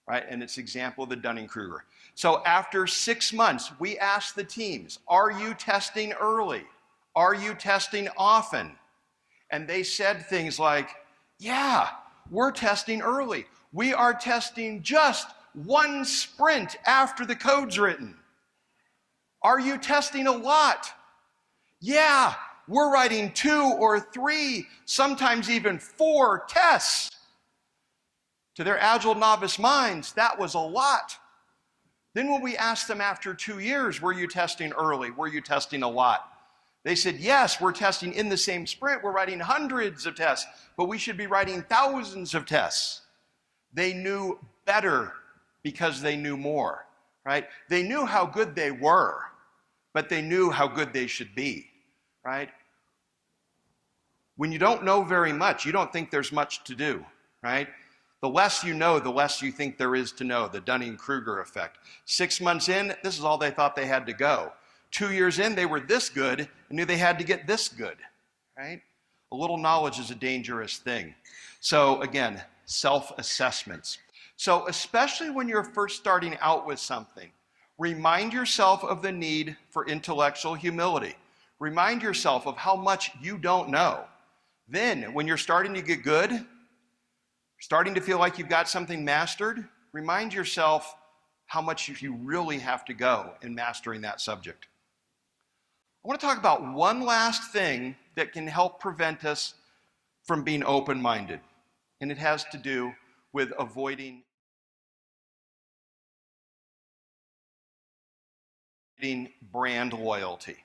right? And it's an example of the Dunning-Kruger. So after 6 months, we ask the teams, are you testing early? Are you testing often? And they said things like, yeah, we're testing early. We are testing just 1 sprint after the code's written. Are you testing a lot? Yeah, we're writing 2 or 3, sometimes even 4 tests. To their Agile novice minds, that was a lot. Then when we asked them after 2 years, were you testing early? Were you testing a lot? They said, yes, we're testing in the same sprint. We're writing hundreds of tests, but we should be writing thousands of tests. They knew better because they knew more, right? They knew how good they were, but they knew how good they should be, right? When you don't know very much, you don't think there's much to do, right? The less you know, the less you think there is to know, the Dunning-Kruger effect. 6 months in, this is all they thought they had to go. 2 years in, they were this good and knew they had to get this good, right? A little knowledge is a dangerous thing. So again, self-assessments. So especially when you're first starting out with something, remind yourself of the need for intellectual humility. Remind yourself of how much you don't know. Then, when you're starting to get good, starting to feel like you've got something mastered, remind yourself how much you really have to go in mastering that subject. I want to talk about one last thing that can help prevent us from being open-minded, and it has to do with avoiding brand loyalty.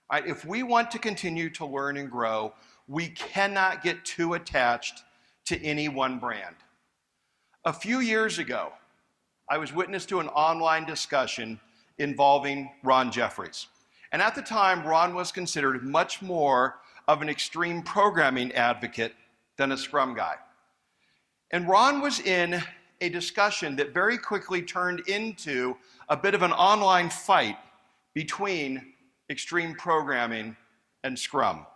All right, if we want to continue to learn and grow, we cannot get too attached to any one brand. A few years ago, I was witness to an online discussion involving Ron Jeffries. And at the time, Ron was considered much more of an extreme programming advocate than a Scrum guy. And Ron was in a discussion that very quickly turned into a bit of an online fight between extreme programming and Scrum.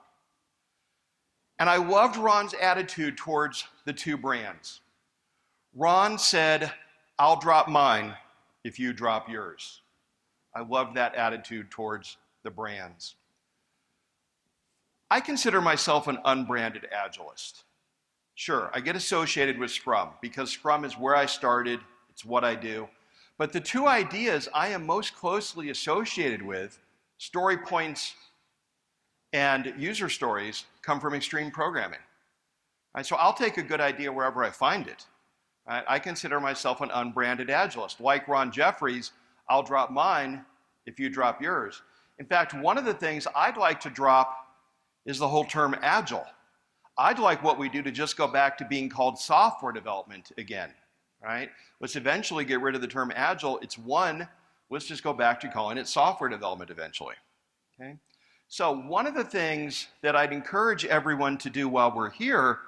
And I loved Ron's attitude towards the two brands. Ron said, "I'll drop mine if you drop yours." I loved that attitude towards the brands. I consider myself an unbranded Agilist. Sure, I get associated with Scrum because Scrum is where I started, it's what I do. But the two ideas I am most closely associated with, story points and user stories, come from extreme programming. Right, so I'll take a good idea wherever I find it. Right, I consider myself an unbranded Agilist. Like Ron Jeffries, I'll drop mine if you drop yours. In fact, one of the things I'd like to drop is the whole term Agile. I'd like what we do to just go back to being called software development again, right? Let's eventually get rid of the term Agile. It's one, let's just go back to calling it software development eventually, okay? So one of the things that I'd encourage everyone to do while we're here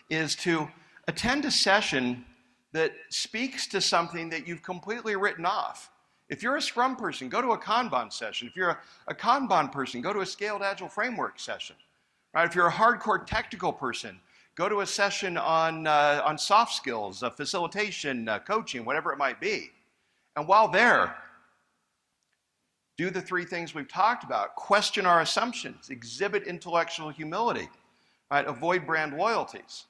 is to attend a session that speaks to something that you've completely written off. If you're a Scrum person, go to a Kanban session. If you're a Kanban person, go to a Scaled Agile Framework session. Right? If you're a hardcore technical person, go to a session on soft skills, facilitation, coaching, whatever it might be. And while there, do the three things we've talked about. Question our assumptions, exhibit intellectual humility, right? Avoid brand loyalties.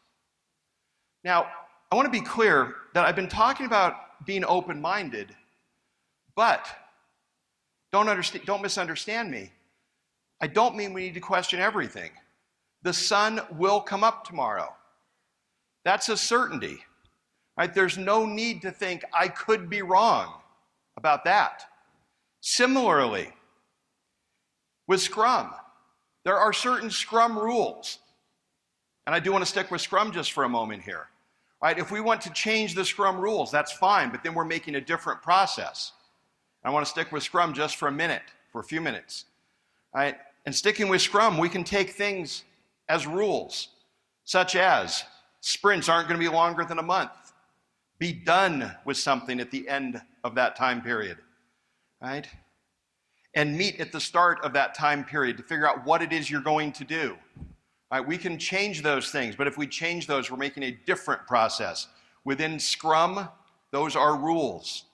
Now, I want to be clear that I've been talking about being open-minded, but don't misunderstand me. I don't mean we need to question everything. The sun will come up tomorrow. That's a certainty. Right? There's no need to think I could be wrong about that. Similarly, with Scrum, there are certain Scrum rules. And I do want to stick with Scrum just for a moment here. Right? If we want to change the Scrum rules, that's fine, but then we're making a different process. I want to stick with Scrum just for a few minutes. Right? And sticking with Scrum, we can take things as rules, such as sprints aren't going to be longer than a month. Be done with something at the end of that time period, right? And meet at the start of that time period to figure out what it is you're going to do. Right? We can change those things, but if we change those, we're making a different process. Within Scrum, those are rules.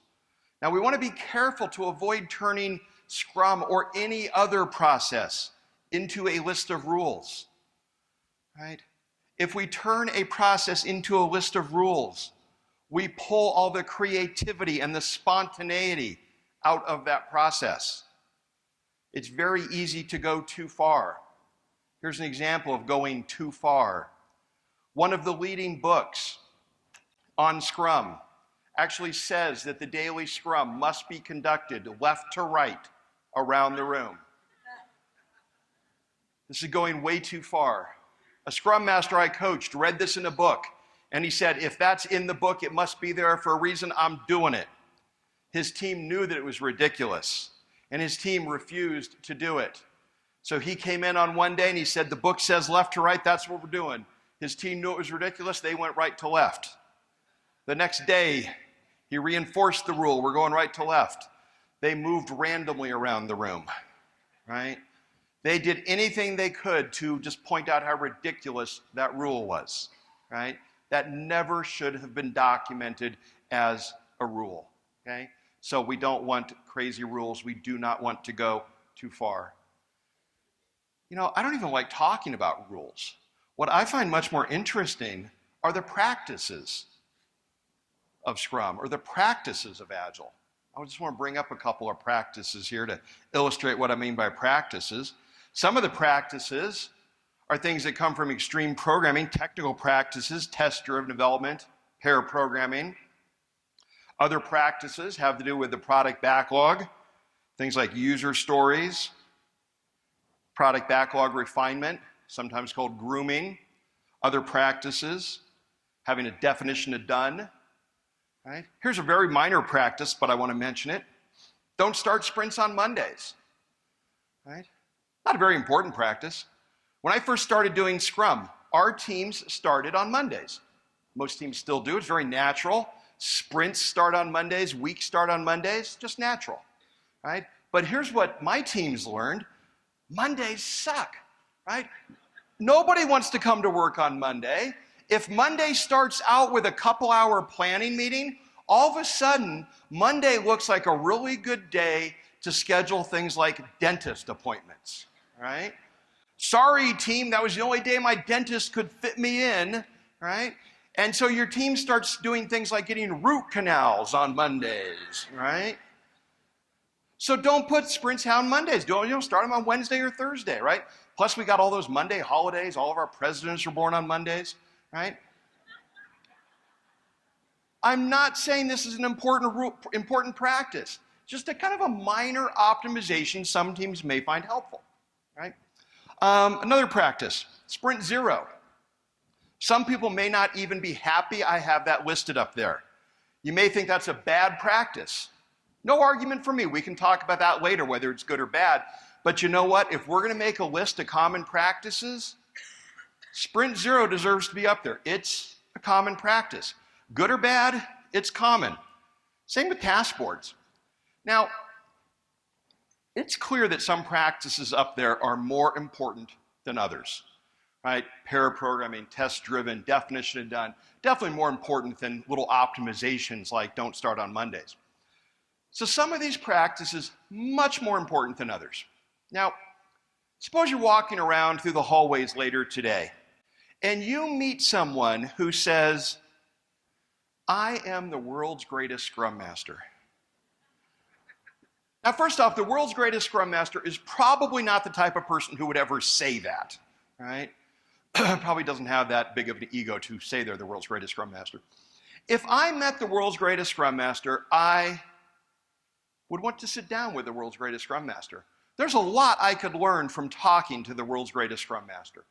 Now, we want to be careful to avoid turning Scrum or any other process into a list of rules. Right? If we turn a process into a list of rules, we pull all the creativity and the spontaneity out of that process. It's very easy to go too far. Here's an example of going too far. One of the leading books on Scrum actually says that the daily Scrum must be conducted left to right around the room. This is going way too far. A Scrum master I coached read this in a book, and he said, if that's in the book, it must be there for a reason. I'm doing it. His team knew that it was ridiculous, and his team refused to do it. So he came in on one day and he said, the book says left to right, that's what we're doing. His team knew it was ridiculous, they went right to left. The next day, he reinforced the rule, we're going right to left. They moved randomly around the room, right? They did anything they could to just point out how ridiculous that rule was, right? That never should have been documented as a rule, okay? So we don't want crazy rules. We do not want to go too far. You know, I don't even like talking about rules. What I find much more interesting are the practices. of Scrum or the practices of Agile. I just want to bring up a couple of practices here to illustrate what I mean by practices. Some of the practices are things that come from extreme programming, technical practices, test-driven development, pair programming. Other practices have to do with the product backlog, things like user stories, product backlog refinement, sometimes called grooming. Other practices, having a definition of done. Right? Here's a very minor practice, but I want to mention it. Don't start sprints on Mondays. Right? Not a very important practice. When I first started doing Scrum, our teams started on Mondays. Most teams still do. It's very natural. Sprints start on Mondays, weeks start on Mondays, just natural. Right? But here's what my teams learned. Mondays suck. Right? Nobody wants to come to work on Monday. If Monday starts out with a couple-hour planning meeting, all of a sudden, Monday looks like a really good day to schedule things like dentist appointments, right? Sorry, team, that was the only day my dentist could fit me in, right? And so your team starts doing things like getting root canals on Mondays, right? So don't put sprints out on Mondays. Don't start them on Wednesday or Thursday, right? Plus, we got all those Monday holidays. All of our presidents were born on Mondays. Right? I'm not saying this is an important practice. Just a kind of a minor optimization some teams may find helpful. Right? Another practice, sprint zero. Some people may not even be happy I have that listed up there. You may think that's a bad practice. No argument for me. We can talk about that later, whether it's good or bad. But you know what? If we're going to make a list of common practices, sprint zero deserves to be up there. It's a common practice. Good or bad, it's common. Same with task boards. Now, it's clear that some practices up there are more important than others, right? Pair programming, test-driven, definition of done, definitely more important than little optimizations like don't start on Mondays. So some of these practices, much more important than others. Now, suppose you're walking around through the hallways later today, and you meet someone who says, I am the world's greatest Scrum Master. Now, first off, the world's greatest Scrum Master is probably not the type of person who would ever say that, right? Probably doesn't have that big of an ego to say they're the world's greatest Scrum Master. If I met the world's greatest Scrum Master, I would want to sit down with the world's greatest Scrum Master. There's a lot I could learn from talking to the world's greatest Scrum Master.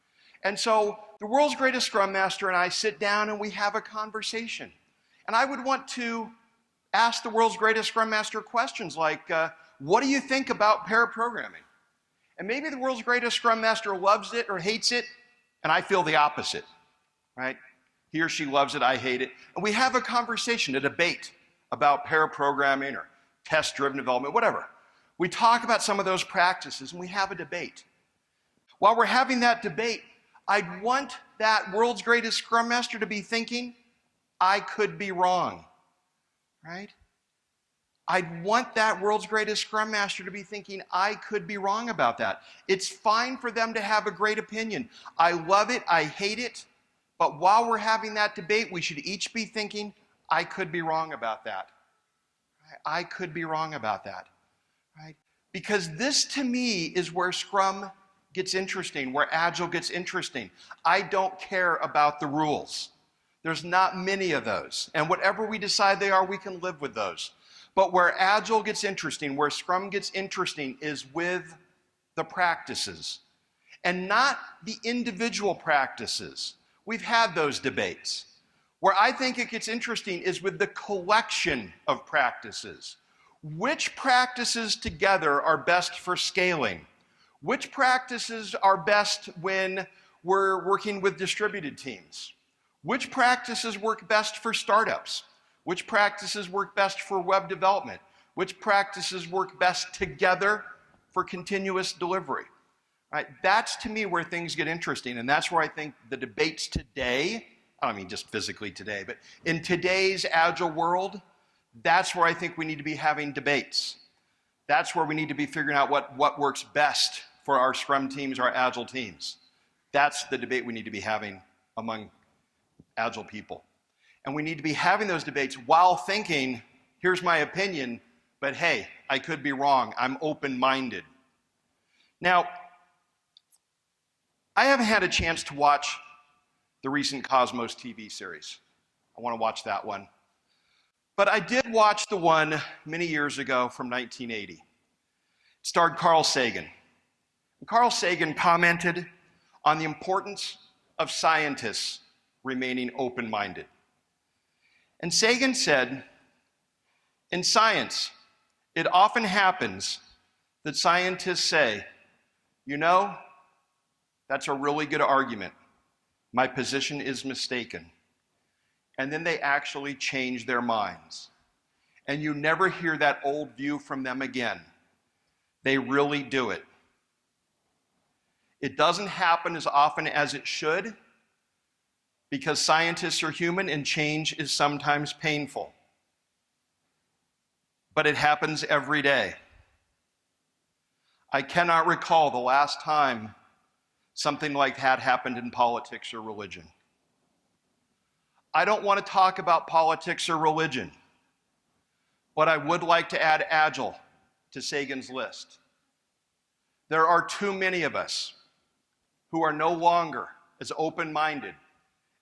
And so the world's greatest Scrum Master and I sit down and we have a conversation. And I would want to ask the world's greatest Scrum Master questions like, what do you think about pair programming? And maybe the world's greatest Scrum Master loves it or hates it, and I feel the opposite, right? He or she loves it, I hate it. And we have a conversation, a debate about pair programming or test-driven development, whatever. We talk about some of those practices and we have a debate. While we're having that debate, I'd want that world's greatest Scrum Master to be thinking, I could be wrong, right? I'd want that world's greatest Scrum Master to be thinking, I could be wrong about that. It's fine for them to have a great opinion. I love it, I hate it, but while we're having that debate, we should each be thinking, I could be wrong about that. I could be wrong about that, right? Because this, to me, is where Scrum gets interesting, where Agile gets interesting. I don't care about the rules. There's not many of those. And whatever we decide they are, we can live with those. But where Agile gets interesting, where Scrum gets interesting, is with the practices and not the individual practices. We've had those debates. Where I think it gets interesting is with the collection of practices. Which practices together are best for scaling? Which practices are best when we're working with distributed teams? Which practices work best for startups? Which practices work best for web development? Which practices work best together for continuous delivery? Right? That's, to me, where things get interesting, and that's where I think the debates today, I don't mean just physically today, but in today's Agile world, that's where I think we need to be having debates. That's where we need to be figuring out what works best for our Scrum teams, our Agile teams. That's the debate we need to be having among Agile people. And we need to be having those debates while thinking, here's my opinion, but hey, I could be wrong. I'm open-minded. Now, I haven't had a chance to watch the recent Cosmos TV series. I want to watch that one. But I did watch the one many years ago from 1980. It starred Carl Sagan. And Carl Sagan commented on the importance of scientists remaining open-minded. And Sagan said, in science, it often happens that scientists say, you know, that's a really good argument. My position is mistaken. And then they actually change their minds. And you never hear that old view from them again. They really do it. It doesn't happen as often as it should, because scientists are human and change is sometimes painful. But it happens every day. I cannot recall the last time something like that happened in politics or religion. I don't want to talk about politics or religion, but I would like to add Agile to Sagan's list. There are too many of us who are no longer as open-minded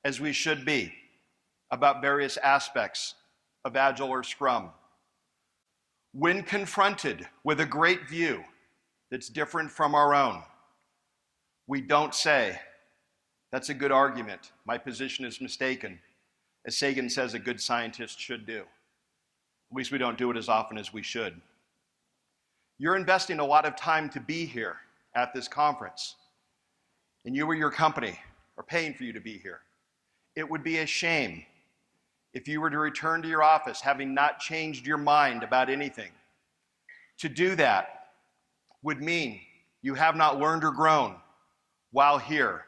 as we should be about various aspects of Agile or Scrum. When confronted with a great view that's different from our own, we don't say, that's a good argument, my position is mistaken, as Sagan says a good scientist should do. At least we don't do it as often as we should. You're investing a lot of time to be here at this conference, and you or your company are paying for you to be here. It would be a shame if you were to return to your office having not changed your mind about anything. To do that would mean you have not learned or grown while here.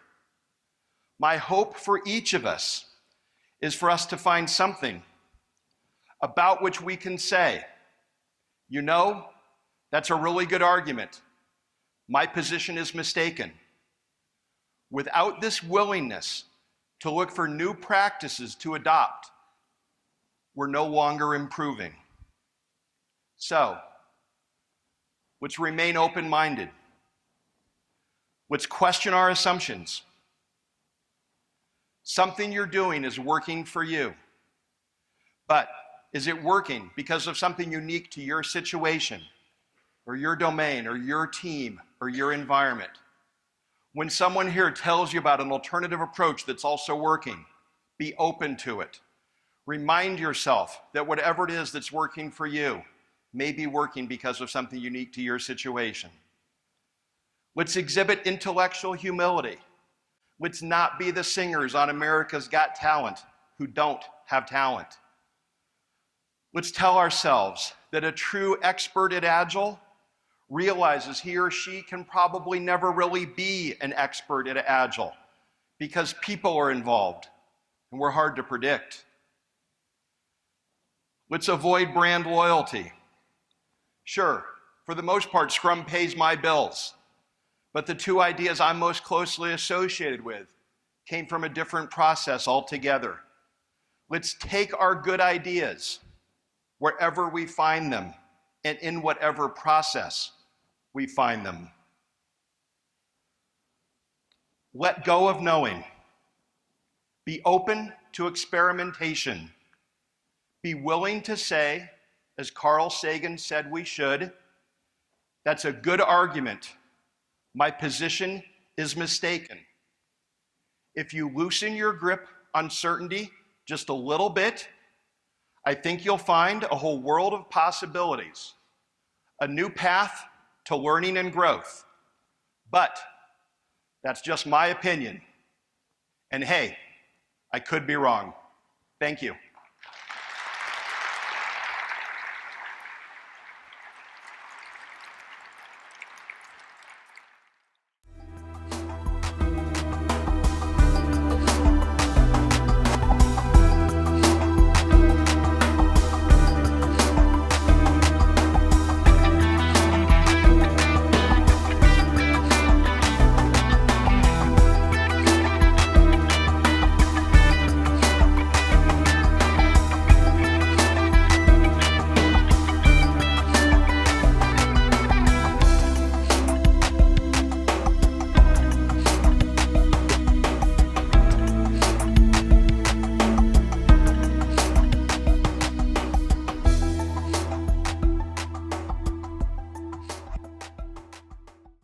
My hope for each of us is for us to find something about which we can say, you know, that's a really good argument. My position is mistaken. Without this willingness to look for new practices to adopt, we're no longer improving. So, let's remain open-minded. Let's question our assumptions. Something you're doing is working for you, but is it working because of something unique to your situation, or your domain, or your team, or your environment? When someone here tells you about an alternative approach that's also working, be open to it. Remind yourself that whatever it is that's working for you may be working because of something unique to your situation. Let's exhibit intellectual humility. Let's not be the singers on America's Got Talent who don't have talent. Let's tell ourselves that a true expert at Agile realizes he or she can probably never really be an expert at Agile because people are involved and we're hard to predict. Let's avoid brand loyalty. Sure, for the most part, Scrum pays my bills, but the two ideas I'm most closely associated with came from a different process altogether. Let's take our good ideas wherever we find them and in whatever process we find them. Let go of knowing. Be open to experimentation. Be willing to say, as Carl Sagan said we should, that's a good argument. My position is mistaken. If you loosen your grip on certainty just a little bit, I think you'll find a whole world of possibilities, a new path to learning and growth. But that's just my opinion. And hey, I could be wrong. Thank you.